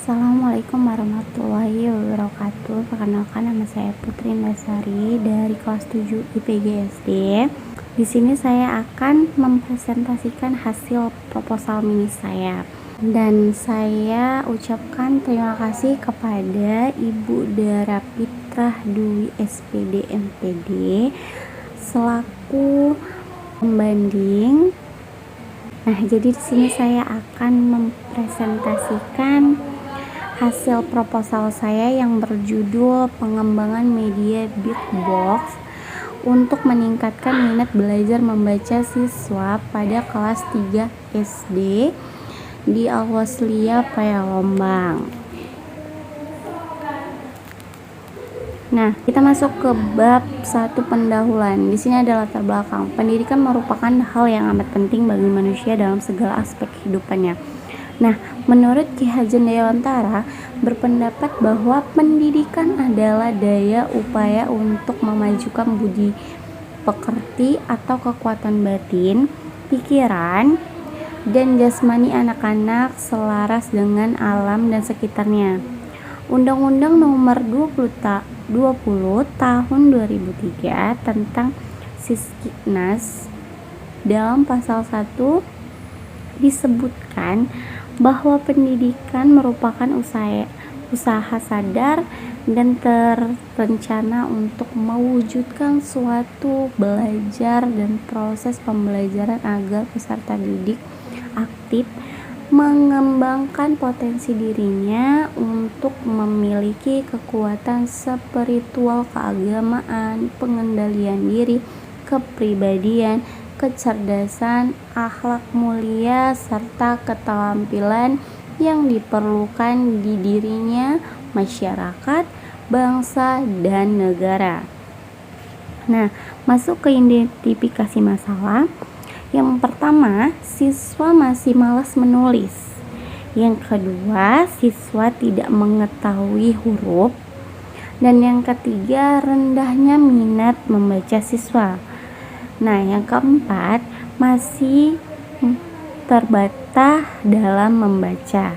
Assalamualaikum warahmatullahi wabarakatuh. Perkenalkan, nama saya Putri Nasari dari kelas 7 IPG SD. Di sini saya akan mempresentasikan hasil proposal mini saya. Dan saya ucapkan terima kasih kepada Ibu Dara Fitrah Dwi SPD MPD selaku pembanding. Nah, jadi di sini saya akan mempresentasikan hasil proposal saya yang berjudul pengembangan media Big Box untuk meningkatkan minat belajar membaca siswa pada kelas 3 SD di Al-Wasliyah Payalombang. Nah, kita masuk ke bab 1 pendahuluan. Di sini ada latar belakang. Pendidikan merupakan hal yang amat penting bagi manusia dalam segala aspek kehidupannya. Nah, menurut Ki Hajar Dewantara berpendapat bahwa pendidikan adalah daya upaya untuk memajukan budi pekerti atau kekuatan batin, pikiran, dan jasmani anak-anak selaras dengan alam dan sekitarnya. Undang-Undang Nomor 20 Tahun 2003 tentang Siskiknas dalam pasal 1 disebutkan bahwa pendidikan merupakan usaha sadar dan terencana untuk mewujudkan suatu belajar dan proses pembelajaran agar peserta didik aktif mengembangkan potensi dirinya untuk memiliki kekuatan spiritual, keagamaan, pengendalian diri, kepribadian, kecerdasan, akhlak mulia, serta keterampilan yang diperlukan di dirinya, masyarakat, bangsa, dan negara. Nah, masuk ke identifikasi masalah. Yang pertama, siswa masih malas menulis. Yang kedua, siswa tidak mengetahui huruf. Dan yang ketiga, rendahnya minat membaca siswa. Nah, yang keempat, masih terbatas dalam membaca.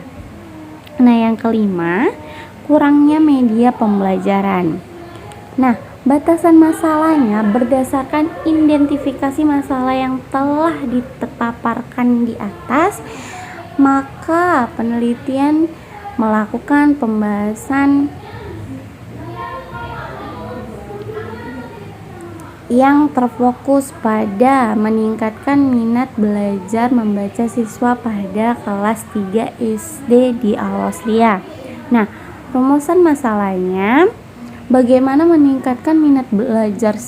Nah, yang kelima, kurangnya media pembelajaran. Nah, batasan masalahnya berdasarkan identifikasi masalah yang telah dipaparkan di atas, maka penelitian melakukan pembahasan yang terfokus pada meningkatkan minat belajar membaca siswa pada kelas 3 SD di Al-Wasliyah. Nah, rumusan masalahnya, bagaimana meningkatkan minat belajar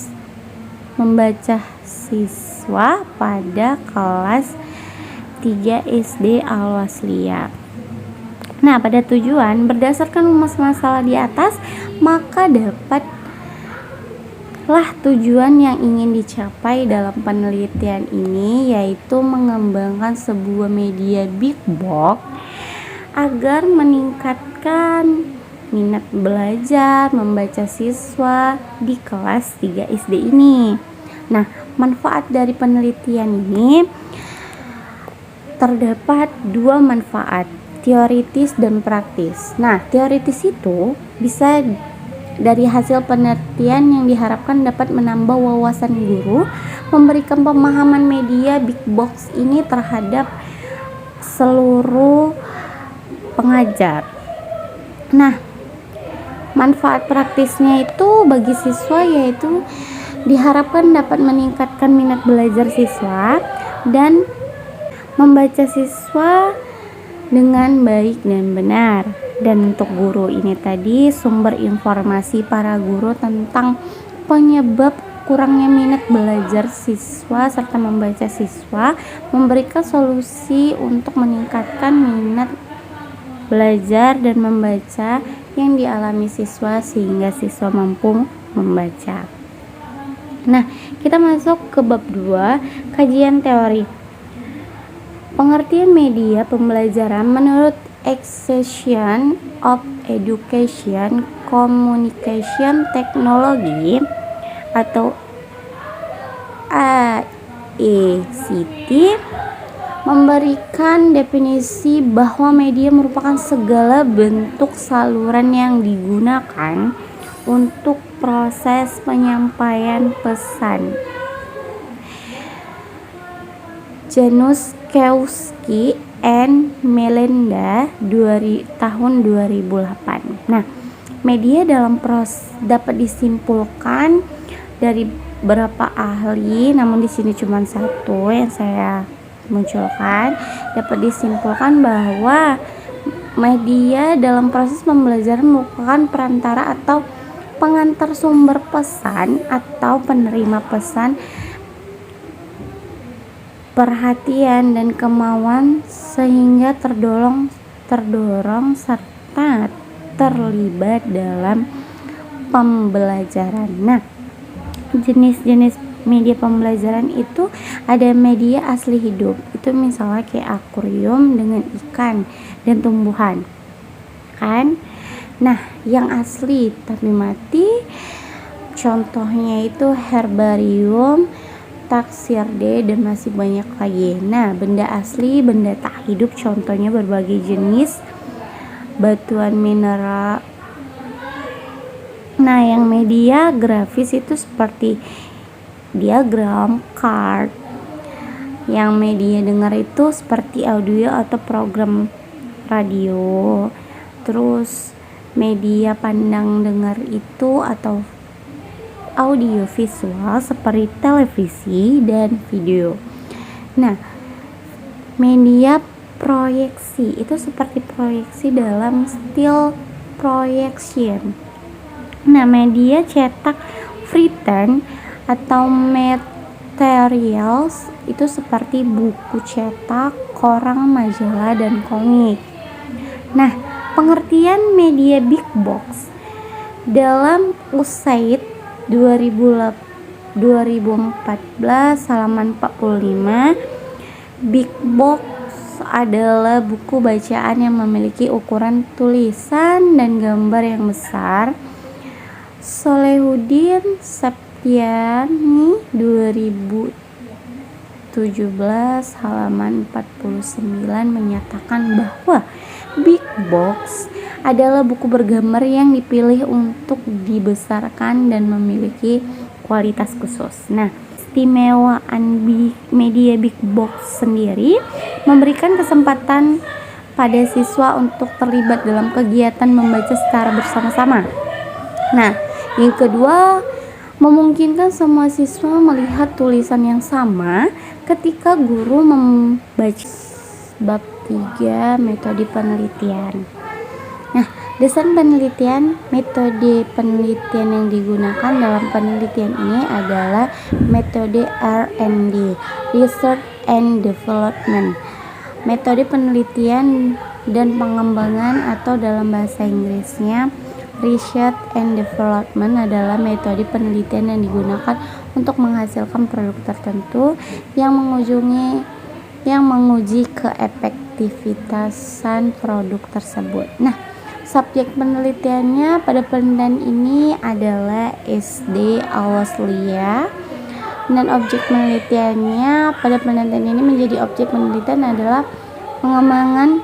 membaca siswa pada kelas 3 SD Al-Wasliyah. Nah, pada tujuan berdasarkan rumus masalah di atas, maka dapatlah tujuan yang ingin dicapai dalam penelitian ini, yaitu mengembangkan sebuah media Big Box agar meningkatkan minat belajar membaca siswa di kelas 3 SD ini. Nah, manfaat dari penelitian ini terdapat 2 manfaat, teoritis dan praktis. Nah, teoritis itu bisa dari hasil penelitian yang diharapkan dapat menambah wawasan guru, memberikan pemahaman media Big Box ini terhadap seluruh pengajar. Nah, manfaat praktisnya itu bagi siswa yaitu diharapkan dapat meningkatkan minat belajar siswa dan membaca siswa dengan baik dan benar. Dan untuk guru ini tadi, sumber informasi para guru tentang penyebab kurangnya minat belajar siswa serta membaca siswa, memberikan solusi untuk meningkatkan minat belajar dan membaca yang dialami siswa sehingga siswa mampu membaca. Nah, kita masuk ke bab 2, kajian teori. Pengertian media pembelajaran menurut Association of Education Communication Technology atau AECT memberikan definisi bahwa media merupakan segala bentuk saluran yang digunakan untuk proses penyampaian pesan. Januszewski and Melinda tahun 2008. Nah, media dalam proses dapat disimpulkan dari beberapa ahli, namun di sini cuma satu yang saya munculkan. Dapat disimpulkan bahwa media dalam proses pembelajaran merupakan perantara atau pengantar sumber pesan atau penerima pesan, perhatian dan kemauan sehingga terdorong serta terlibat dalam pembelajaran. Nah, jenis-jenis media pembelajaran itu ada media asli hidup, itu misalnya kayak akuarium dengan ikan dan tumbuhan kan. Nah, yang asli tapi mati contohnya itu herbarium, taksirde, dan masih banyak lagi. Nah, benda asli, benda tak hidup contohnya berbagai jenis batuan mineral. Nah, yang media grafis itu seperti diagram, card. Yang media dengar itu seperti audio atau program radio. Terus media pandang dengar itu atau audio visual seperti televisi dan video. Nah, media proyeksi itu seperti proyeksi dalam stil projection. Nah, media cetak printed atau materials itu seperti buku cetak, koran, majalah, dan komik. Nah, pengertian media big box dalam USAID 2014 halaman 45, big box adalah buku bacaan yang memiliki ukuran tulisan dan gambar yang besar. Solehudin Septiani 2017 halaman 49 menyatakan bahwa big box adalah buku bergambar yang dipilih untuk dibesarkan dan memiliki kualitas khusus. Nah, istimewaan media big box sendiri memberikan kesempatan pada siswa untuk terlibat dalam kegiatan membaca secara bersama-sama. Nah, yang kedua, memungkinkan semua siswa melihat tulisan yang sama ketika guru membaca. Bab 3, metode penelitian. Nah, desain penelitian, metode penelitian yang digunakan dalam penelitian ini adalah metode R&D, Research and Development. Metode penelitian dan pengembangan atau dalam bahasa Inggrisnya Research and Development adalah metode penelitian yang digunakan untuk menghasilkan produk tertentu yang menguji keefektivitasan produk tersebut. Nah, subjek penelitiannya pada penelitian ini adalah SD Austria, dan objek penelitiannya pada penelitian ini menjadi objek penelitian adalah pengembangan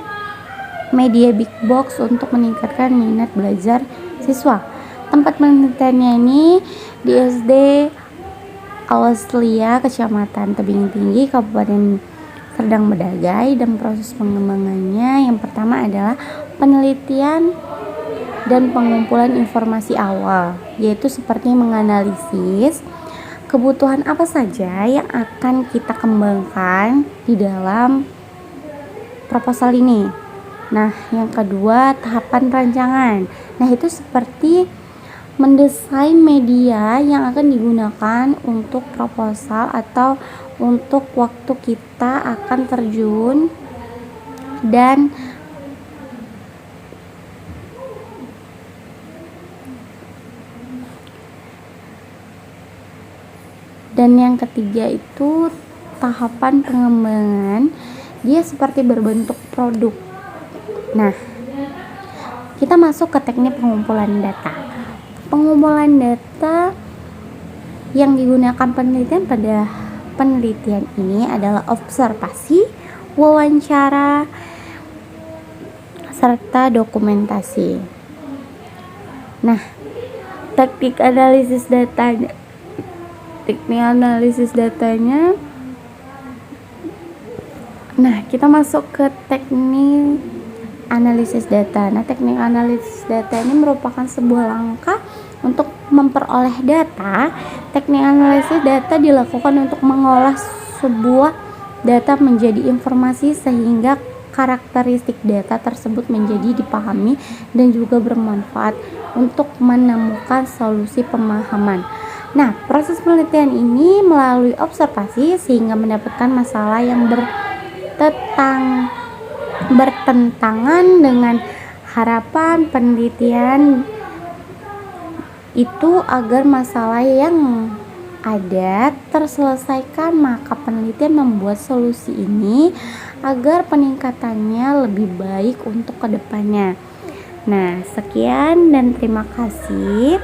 media big box untuk meningkatkan minat belajar siswa. Tempat penelitiannya ini di SD Austria, Kecamatan Tebing Tinggi, Kabupaten Serdang Bedagai, dan proses pengembangannya yang pertama adalah penelitian dan pengumpulan informasi awal, yaitu seperti menganalisis kebutuhan apa saja yang akan kita kembangkan di dalam proposal ini. Nah, yang kedua, tahapan rancangan. Nah, itu seperti mendesain media yang akan digunakan untuk proposal atau untuk waktu kita akan terjun dan yang ketiga itu tahapan pengembangan, dia seperti berbentuk produk. Nah, kita masuk ke teknik pengumpulan data. Pengumpulan data yang digunakan penelitian pada penelitian ini adalah observasi, wawancara, serta dokumentasi. Nah, teknik analisis datanya. Nah, kita masuk ke teknik analisis data. Nah, teknik analisis data ini merupakan sebuah langkah untuk memperoleh data. Teknik analisis data dilakukan untuk mengolah sebuah data menjadi informasi sehingga karakteristik data tersebut menjadi dipahami dan juga bermanfaat untuk menemukan solusi pemahaman. Nah, proses penelitian ini melalui observasi sehingga mendapatkan masalah yang bertentangan dengan harapan penelitian itu agar masalah yang ada terselesaikan, maka penelitian membuat solusi ini agar peningkatannya lebih baik untuk kedepannya. Nah, sekian dan terima kasih.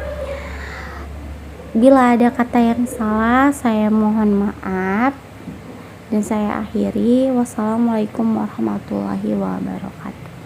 Bila ada kata yang salah, saya mohon maaf. Dan saya akhiri. Wassalamualaikum warahmatullahi wabarakatuh.